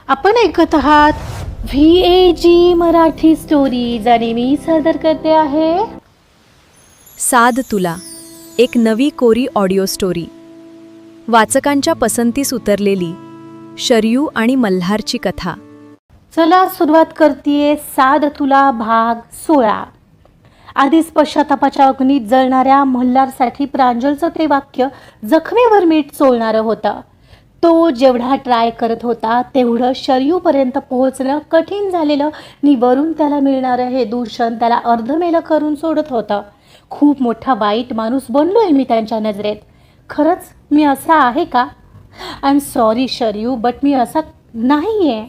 आपण ऐकत आहात VAG मराठी स्टोरीज आणि मी सादर करते आहे साद तुला, एक नवी कोरी ऑडिओ स्टोरी. वाचकांच्या पसंतीस उतरलेली शरयू आणि मल्हारची कथा. चला सुरुवात करतेय साद तुला भाग 16. आधीच पश्चातापाच्या अग्नीत जळणाऱ्या मल्हारसाठी प्रांजलचं ते वाक्य जखमेवर मीठ चोळणारं होतं. तो जेवढा ट्राय करत होता तेवढं शरयूपर्यंत पोहोचणं कठीण झालेलं आणि वरून त्याला मिळणारं हे दूषण त्याला अर्धमेलं करून सोडत होतं. खूप मोठा वाईट माणूस बनलोय मी त्यांच्या नजरेत. खरंच मी असा आहे का? I am sorry Sharayu, but मी असा नाही आहे.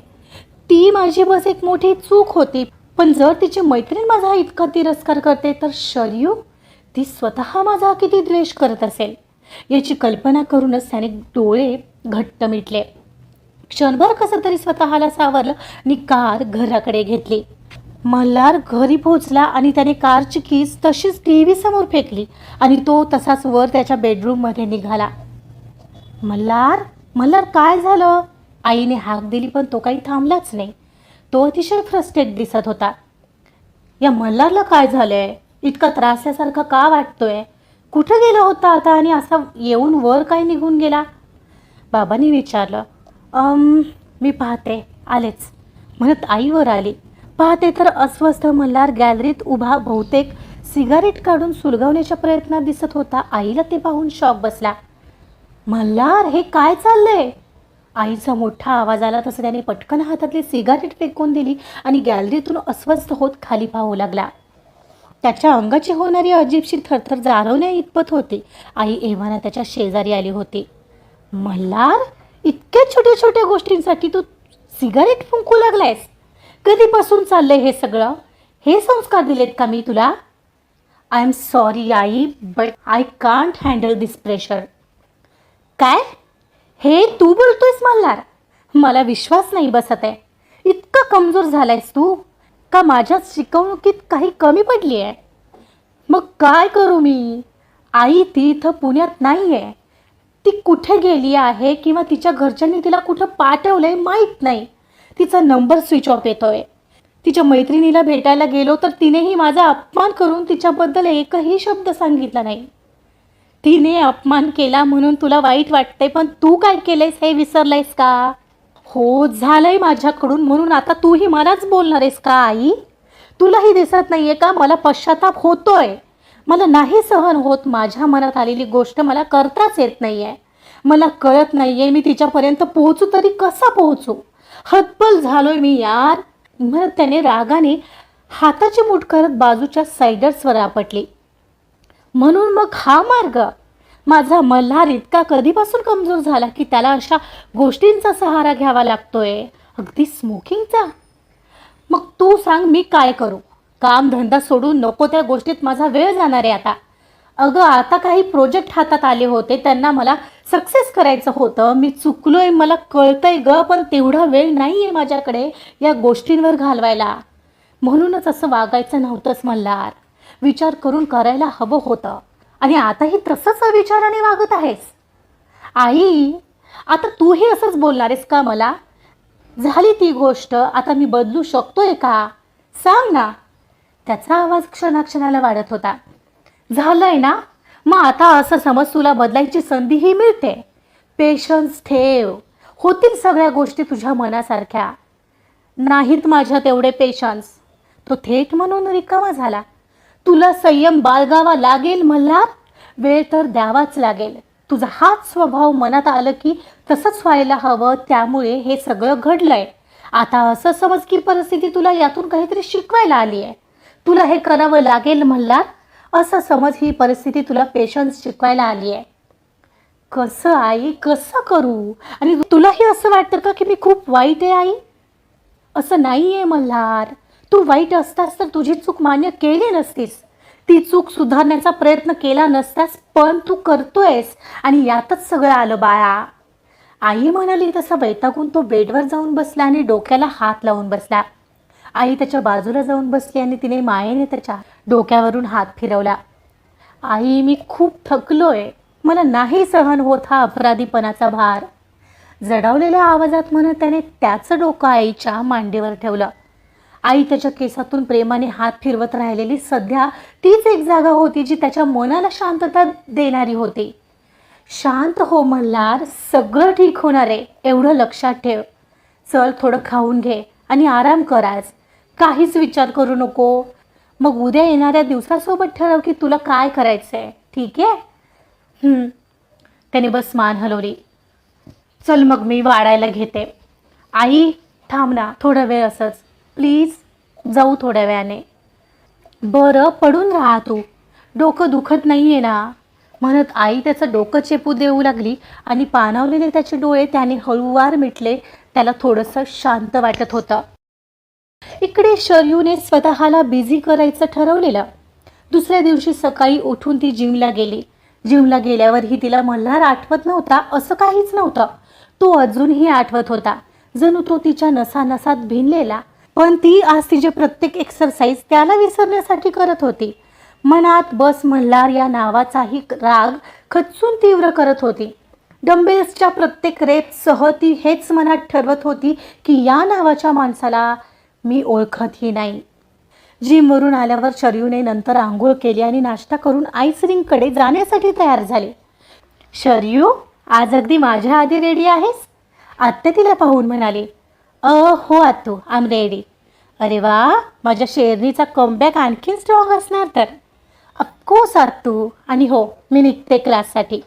ती माझी बस एक मोठी चूक होती. पण जर तिची मैत्रीण माझा इतका तिरस्कार करते तर शरयू, ती स्वतः माझा किती द्वेष करत असेल याची कल्पना करूनच त्याने डोळे घट्ट मिटले. क्षणभर कसं तरी स्वतःला सावरलं आणि कार घराकडे घेतली. मल्हार घरी पोहोचला आणि त्याने कारची कीज तशीच TV समोर फेकली आणि तो तसाच वर त्याच्या बेडरूममध्ये निघाला. मल्हार मल्हार काय झालं? आईने हाक दिली पण तो काही थांबलाच नाही. तो अतिशय फ्रस्ट्रेट दिसत होता. या मल्हारला काय झालंय? इतका त्रासल्यासारखा का वाटतोय? कुठं गेला होता आता आणि असा येऊन वर काय निघून गेला? बाबांनी विचारलं. मी पाहते, आलेच म्हणत आई वर आली. पाहते तर अस्वस्थ मल्हार गॅलरीत उभा बहुतेक सिगारेट काढून सुलगवण्याच्या प्रयत्नात दिसत होता. आईला ते पाहून शॉक बसला. मल्हार, हे काय चाललंय? आईचा मोठा आवाज आला तसं त्याने पटकन हातातली सिगारेट फेकून दिली आणि गॅलरीतून अस्वस्थ होत खाली पाहू लागला. त्याच्या अंगाची होणारी अजीबशी थरथर जाणवण्या इतपत होती. आई एव्हाना त्याच्या शेजारी आली होती. मल्हार, इतक्या छोट्या छोट्या गोष्टींसाठी तू सिगारेट फुंकू लागलायस? कधीपासून चाललंय हे सगळं? हे संस्कार दिलेत का मी तुला? I am sorry I, but I can't handle this pressure. काय? हे तू बोलतोयस मल्हार? मला विश्वास नाही बसत आहे. इतका कमजोर झालायस तू? का माझ्या शिकवणुकीत काही कमी पडली आहे? मग काय करू मी? आई ती इथं पुण्यात नाही आहे. ती कुठे गेली आहे किंवा तिच्या घरच्यांनी तिला कुठं पाठवलंय माहीत नाही. तिचा नंबर स्विच ऑफ येतोय. तिच्या मैत्रिणीला भेटायला गेलो तर तिनेही माझा अपमान करून तिच्याबद्दल एकही शब्द सांगितला नाही. तिने अपमान केला म्हणून तुला वाईट वाटतंय, पण तू काय केलंयस हे विसरलायस का? हो, झालंय माझ्याकडून म्हणून आता तूही मलाच बोलणार आहेस का आई? तुलाही दिसत नाहीये का मला पश्चाताप होतोय? मला नाही सहन होत. माझ्या मनात आलेली गोष्ट मला करताच येत नाहीये. मला कळत नाहीये मी तिच्यापर्यंत पोहोचू तरी कसा पोहोचू? हतबल झालोय मी यार. मग त्याने रागाने हाताची मूठ करत बाजूच्या सायडर्सवर आपटली. म्हणून मग हा मार्ग? माझा मल्हार इतका कधीपासून कमजोर झाला की त्याला अशा गोष्टींचा सहारा घ्यावा लागतोय, अगदी स्मोकिंगचा? मग तू सांग मी काय करू? काम धंदा सोडून नको त्या गोष्टीत माझा वेळ जाणार आहे आता. अगं, आता काही प्रोजेक्ट हातात आले होते, त्यांना मला सक्सेस करायचं होतं. मी चुकलोय, मला कळतंय ग, पण तेवढा वेळ नाही आहे माझ्याकडे या गोष्टींवर घालवायला. म्हणूनच असं वागायचं नव्हतंच मल्हार. विचार करून करायला हवं होतं आणि आताही तसंच विचाराने वागत आहेस. आई, आता तूही असंच बोलणार आहेस का मला? झाली ती गोष्ट, आता मी बदलू शकतोय का? सांग ना. त्याचा आवाज क्षणाक्षणाला वाढत होता. झालंय ना, मग आता असं समज तुला बदलायची संधीही मिळते. पेशन्स ठेव. होतील सगळ्या गोष्टी तुझ्या मनासारख्या. नाहीत माझ्यात एवढे पेशन्स. तो थेट म्हणून रिकामा झाला. तुला संयम बाळगावा लागेल मल्हार. वेळ तर द्यावाच लागेल. तुझा हाच स्वभाव मनात आलं की तसंच व्हायला हवं, त्यामुळे हे सगळं घडलंय. आता असं समज की परिस्थिती तुला यातून काहीतरी शिकवायला आली आहे. तुला हे करावं लागेल मल्हार. असं समज ही परिस्थिती तुला पेशन्स शिकवायला आली आहे. कसं आई, कसं करू? आणि तुलाही असं वाटतं का की मी खूप वाईट आहे आई? असं नाही आहे मल्हार. तू वाईट असतास तर तुझी चूक मान्य केली नसतीस. ती चूक सुधारण्याचा प्रयत्न केला नसतास, पण तू करतोयस आणि यातच सगळं आलं बाळा. आई म्हणाली तसा वैतागून तो बेडवर जाऊन बसला आणि डोक्याला हात लावून बसला. आई त्याच्या बाजूला जाऊन बसली आणि तिने मायेने त्याच्या डोक्यावरून हात फिरवला. आई, मी खूप थकलोय. मला नाही सहन होत हा अपराधीपणाचा भार. जडावलेल्या आवाजात म्हणत त्याने त्याचं डोकं आईच्या मांडीवर ठेवलं. आई त्याच्या केसातून प्रेमाने हात फिरवत राहिलेली सध्या तीच एक जागा होती जी त्याच्या मनाला शांतता देणारी होती. शांत हो मल्हार, सगळं ठीक होणार आहे, एवढं लक्षात ठेव. चल थोडं खाऊन घे आणि आराम कर आज. काहीच विचार करू नको. मग उद्या येणाऱ्या दिवसासोबत ठरव की तुला काय करायचं आहे, ठीक आहे? त्याने बस मान हलवली. चल मग मी वाढायला घेते. आई थांब ना, थोडा वेळ असंच प्लीज, जाऊ थोड्या वेळाने. बरं पडून राहा तू, डोकं दुखत नाही आहे ना, म्हणत आई त्याचं डोकं चेपू देऊ लागली आणि पाणावलेले त्याचे डोळे त्याने हळूवार मिटले. त्याला थोडंसं शांत वाटत होतं. इकडे शरयूने स्वतःला बिझी करायचं ठरवलेलं. दुसऱ्या दिवशी सकाळी उठून ती जिमला गेली. जिमला गेल्यावरही तिला मल्हार आठवत नव्हता असं काहीच नव्हतं. तो अजूनही आठवत होता, जणू तो तिच्या नसानसात भिनलेला. पण ती आज तिचे प्रत्येक एक्सरसाइज त्याला विसरण्यासाठी करत होती. मनात बस मल्हार या नावाचाही राग खचून तीव्र करत होती. डंबेल्सच्या प्रत्येक रेपसह ती हेच मनात ठरवत होती की या नावाच्या माणसाला मी ओळखतही नाही. जिमवरून आल्यावर शरयूने नंतर आंघोळ केली आणि नाश्ता करून आईस रिंगकडे जाण्यासाठी तयार झाली. शरयू, आज अगदी माझ्या आधी रेडी आहेस? आत्या तिला पाहून म्हणाली. हो आत्तू, आय एम रेडी. अरे वा, माझ्या शेरनीचा कमबॅक आणखीन स्ट्रॉंग असणार तर. ऑफकोर्स आत्तू, आणि हो मी निघते क्लाससाठी.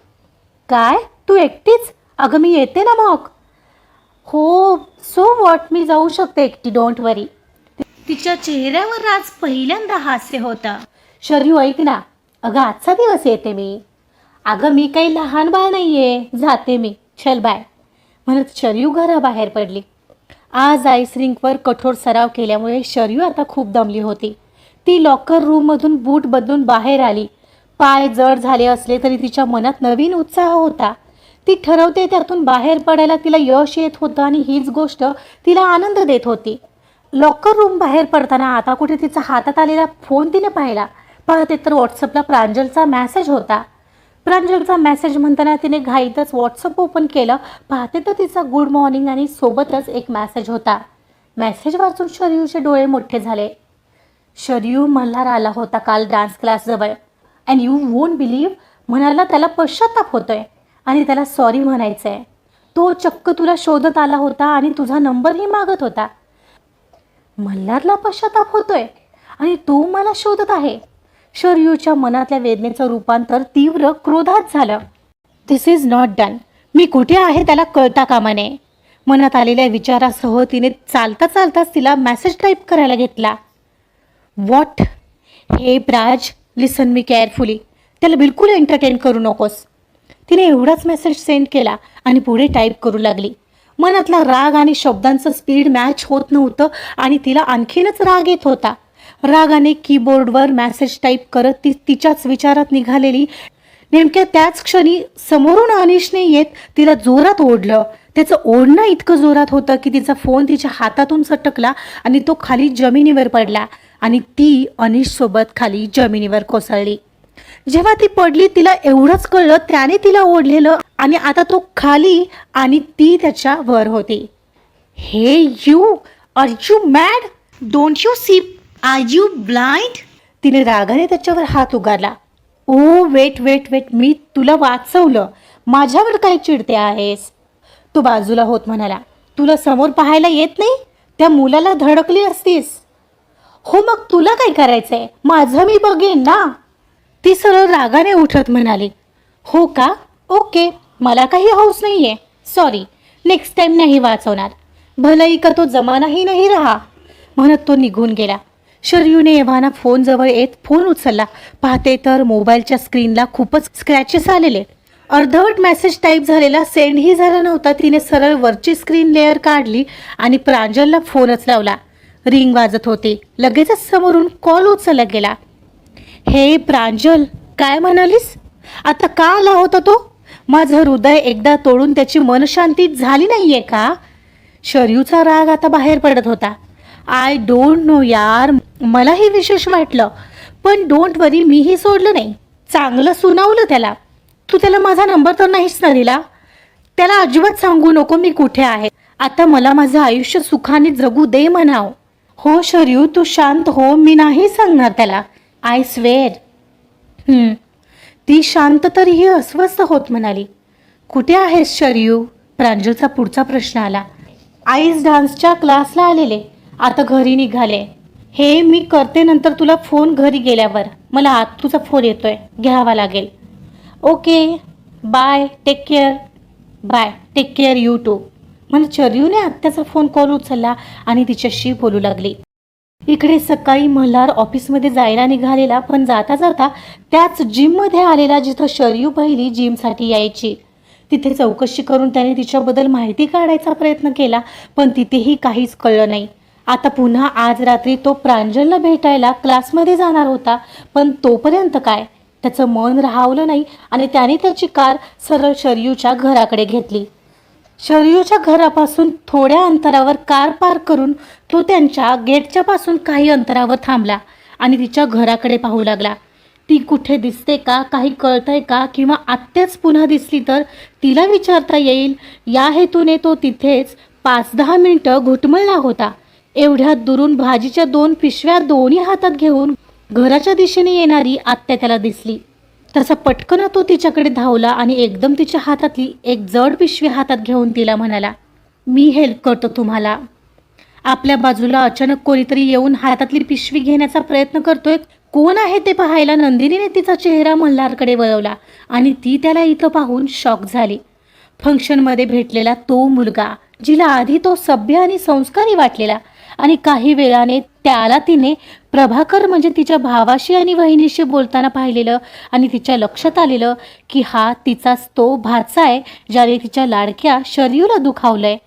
काय, तू एकटीच? अगं मी येते ना मग. हो सो वॉट, मी जाऊ शकते एकटी, डोंट वरी. तिच्या चेहऱ्यावर आज पहिल्यांदा हास्य होतं. शरयू ऐक ना, अगं आजचा दिवस येते मी. अगं मी काही लहान बाळ नाही आहे, जाते मी, चल बाय, म्हणत शरयू घराबाहेर पडली. आज आईस रिंकवर कठोर सराव केल्यामुळे शरयू आता खूप दमली होती. ती लॉकर रूममधून बूट बदलून बाहेर आली. पाय जड झाले असले तरी तिच्या मनात नवीन उत्साह होता. ती ठरवते त्यातून बाहेर पडायला तिला यश येत होतं आणि हीच गोष्ट तिला आनंद देत होती. लॉकर रूम बाहेर पडताना आता कुठे तिचा हातात आलेला फोन तिने पाहिला. पाहते तर व्हॉट्सअपला प्रांजलचा मेसेज होता. प्रांजलचा मेसेज म्हणताना तिने घाईतच व्हॉट्सअप ओपन केलं. पाहते तर तिचा गुड मॉर्निंग आणि सोबतच एक मेसेज होता. मेसेज वाचून शरयूचे डोळे मोठे झाले. शरयू, मल्हार आला होता काल डान्स क्लासजवळ अँड यू वोंट बिलीव्ह, म्हणाला त्याला पश्चाताप होतोय आणि त्याला सॉरी म्हणायचं आहे. तो चक्क तुला शोधत आला होता आणि तुझा नंबरही मागत होता. मल्हारला पश्चाताप होतोय आणि तू मला शोधत आहे. शरयूच्या मनातल्या वेदनेचं रूपांतर तीव्र क्रोधात झालं. दिस इज नॉट डन. मी कुठे आहे त्याला कळता कामा नये. मनात आलेल्या विचारासह तिने चालता चालताच तिला मेसेज टाईप करायला घेतला. व्हॉट? हे प्राज, लिसन मी केअरफुली, त्याला बिलकुल एंटरटेन करू नकोस. तिने एवढाच मेसेज सेंड केला आणि पुढे टाईप करू लागली. मनातला राग आणि शब्दांचं स्पीड मॅच होत नव्हतं आणि तिला आणखीनच राग येत होता. रागाने कीबोर्डवर मेसेज टाईप करत ती तिच्याच विचारात निघालेली. नेमक्या त्याच क्षणी समोरून अनिशने येत तिला जोरात ओढलं. त्याचं ओढणं इतकं जोरात होतं की तिचा फोन तिच्या हातातून सटकला आणि तो खाली जमिनीवर पडला आणि ती अनिशसोबत खाली जमिनीवर कोसळली. जेव्हा ती पडली तिला एवढंच कळलं त्याने तिला ओढलेलं आणि आता तो खाली आणि ती त्याच्या वर होती. Hey you, are you mad? Don't you see? Are you blind? तिने रागाने त्याच्यावर हात उगारला. ओ वेट वेट वेट, मी तुला वाचवलं, माझ्यावर काय चिडते आहेस? तो बाजूला होत म्हणाला. तुला समोर पाहायला येत नाही? त्या मुलाला धडकली असतीस. हो मग तुला काय करायचंय? माझं मी बघेन ना. ती सरळ रागाने उठत म्हणाली. हो का? ओके, मला काही हौस नाही आहे, सॉरी, नेक्स्ट टाईम नाही वाचवणार. भलाई का तो जमानाही नाही रहा, म्हणत तो निघून गेला. शरयूने एव्हाना फोन जवळ येत फोन उचलला. पाहते तर मोबाईलच्या स्क्रीनला खूपच स्क्रॅचेस आलेले. अर्धवट मेसेज टाईप झालेला सेंडही झाला नव्हता. तिने सरळ वरची स्क्रीन लेअर काढली आणि प्रांजलला फोनच लावला. रिंग वाजत होती. लगेचच समोरून कॉल उचलला गेला. हे प्रांजल, काय म्हणालीस? आता का आला होता तो? माझं हृदय एकदा तोडून त्याची मनशांती झाली नाहीये का? शरयूचा राग आता बाहेर पडत होता. आय डोंट नो यार, मलाही विशेष वाटलं, पण डोंट वरी, मीही सोडलं नाही. चांगलं सुनावलं त्याला. तू त्याला माझा नंबर तर नाहीच ना दिला? त्याला अजिबात सांगू नको मी कुठे आहे. आता मला माझं आयुष्य सुखाने जगू दे म्हणाव. हो शरयू, तू शांत हो, मी नाही सांगणार त्याला, आय स्वेअर. ती शांत तरीही अस्वस्थ होत म्हणाली. कुठे आहेस शरयू? प्रांजलचा पुढचा प्रश्न आला. आईस डान्सच्या क्लासला आलेले, आता घरी निघाले. हे मी करते नंतर तुला फोन घरी गेल्यावर. मला आत तुझा फोन येतोय, घ्यावा लागेल. Okay bye, take care. Bye, take care you too. मला शरयूने आत्याचा फोन कॉल उचलला आणि तिच्याशी बोलू लागली. इकडे सकाळी मल्हार ऑफिसमध्ये जायला निघालेला, पण जाता जाता त्याच जिममध्ये आलेला जिथं शरयू पहिली जिमसाठी यायची. तिथे चौकशी करून त्याने तिच्याबद्दल माहिती काढायचा प्रयत्न केला, पण तिथेही काहीच कळलं नाही. आता पुन्हा आज रात्री तो प्रांजलला भेटायला क्लासमध्ये जाणार होता, पण तोपर्यंत काय, त्याचं मन राहावलं नाही आणि त्याने त्याची कार सरळ शरयूच्या घराकडे घेतली. शरयूच्या घरापासून थोड्या अंतरावर कार पार्क करून तो त्यांच्या गेटच्या पासून काही अंतरावर थांबला आणि तिच्या घराकडे पाहू लागला. ती कुठे दिसते का, काही कळतंय का, किंवा आत्याच पुन्हा दिसली तर तिला विचारता येईल या हेतूने तो तिथेच 5-10 मिनिटं घुटमळला होता. एवढ्यात दुरून भाजीच्या 2 पिशव्या दोन्ही हातात घेऊन घराच्या दिशेने येणारी आत्या त्याला दिसली. तसा पटकन तो तिच्याकडे धावला आणि एकदम तिच्या हातातली एक जड पिशवी हातात घेऊन तिला म्हणाला, मी हेल्प करतो तुम्हाला. आपल्या बाजूला अचानक कोणीतरी येऊन हातातली पिशवी घेण्याचा प्रयत्न करतोय. कोण आहे ते पाहायला नंदिनीने तिचा चेहरा मल्हारकडे वळवला आणि ती त्याला इथं पाहून शॉक झाली. फंक्शनमध्ये भेटलेला तो मुलगा, जिला आधी तो सभ्य आणि संस्कारी वाटलेला आणि काही वेळाने त्याला तिने प्रभाकर म्हणजे तिच्या भावाशी आणि वहिनीशी बोलताना पाहिलेलं आणि तिच्या लक्षात आलेलं की हा तिचाच तो भाचा आहे ज्याने तिच्या लाडक्या शरयूला दुखावलंय.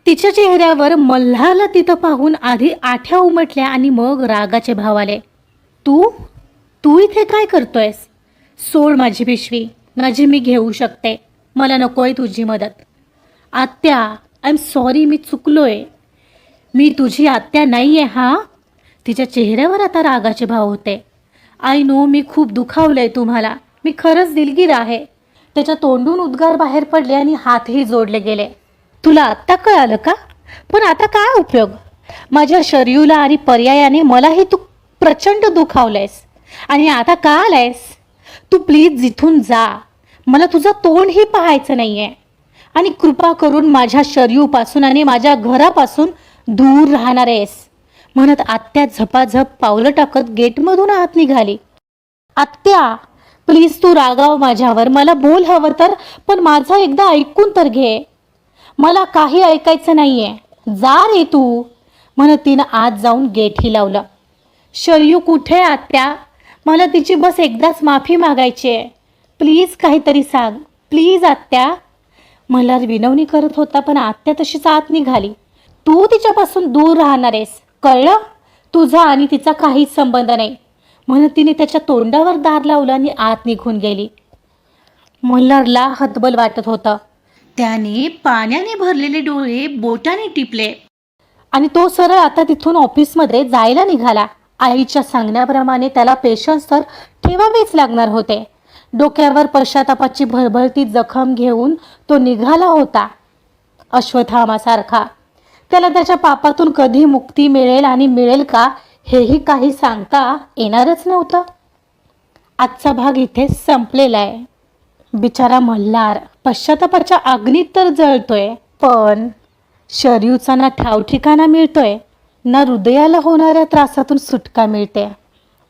तिच्या चेहऱ्यावर मल्हारला तिथं पाहून आधी आठ्या उमटल्या आणि मग रागाचे भाव आले. तू इथे काय करतोयस? सोड माझी पिशवी, माझी मी घेऊ शकते, मला नकोय तुझी मदत. आत्या, आय एम सॉरी, मी चुकलोय, मी तुझी आत्या नाही आहे. हां, तिच्या चेहऱ्यावर आता रागाचे भाव होते. आय नो, मी खूप दुखावलंय तुम्हाला, मी खरंच दिलगीर आहे. त्याच्या तोंडून उद्गार बाहेर पडले आणि हातही जोडले गेले. तुला आत्ता कळालं का? पण आता काय उपयोग? माझ्या शरयूला आणि पर्यायाने मलाही तू प्रचंड दुखावलंयस आणि आता का आलायस? तू प्लीज इथून जा, मला तुझं तोंडही पाहायचं नाही आहे आणि कृपा करून माझ्या शरयूपासून आणि माझ्या घरापासून दूर राहणार आहेस, म्हणत आत्या झपाझप पावलं टाकत गेटमधून आत निघाली. आत्या प्लीज तू रागाव माझ्यावर, मला बोल हवं तर, पण माझं एकदा ऐकून तर घे, मला काही ऐकायचं नाहीये, जा रे तू, म्हणत तिनं आत जाऊन गेटही लावलं. शरयू कुठे आत्या? मला तिची बस एकदाच माफी मागायची आहे, प्लीज काहीतरी सांग, प्लीज आत्या. मल्हार विनवणी करत होता, पण आत्या तशीच आत निघाली. तू तिच्यापासून दूर राहणार आहेस, कळलं? तुझा आणि तिचा काहीच संबंध नाही, म्हणून तिने त्याच्या तोंडावर दार लावलं आणि आत निघून गेली. मल्हारला हतबल वाटत होतं. त्याने पाण्याने भरलेले डोळे बोटाने टिपले आणि तो सरळ आता तिथून ऑफिसमध्ये जायला निघाला. आईच्या सांगण्याप्रमाणे त्याला पेशन्स तर ठेवावेच लागणार होते. डोक्यावर पश्चातापाची भरभरती जखम घेऊन तो निघाला होता अश्वत्थामासारखा. त्याला त्याच्या पापातून कधी मुक्ती मिळेल आणि मिळेल का हेही काही सांगता येणारच नव्हतं. आजचा भाग इथे संपलेला आहे. बिचारा मल्हार पश्चातापाच्या अग्नीत तर जळतोय, पण शरयूचा ना ठावठिकाणा मिळतोय ना हृदयाला होणाऱ्या त्रासातून सुटका मिळते.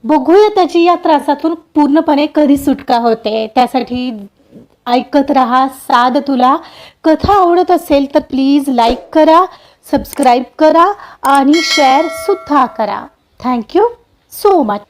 बघूया त्याची या त्रासातून पूर्णपणे कधी सुटका होते. त्यासाठी ऐकत रहा साद तुला. कथा आवडत असेल तर प्लीज लाईक करा, सबस्क्राईब करा आणि शेअर सुद्धा करा. Thank you so much.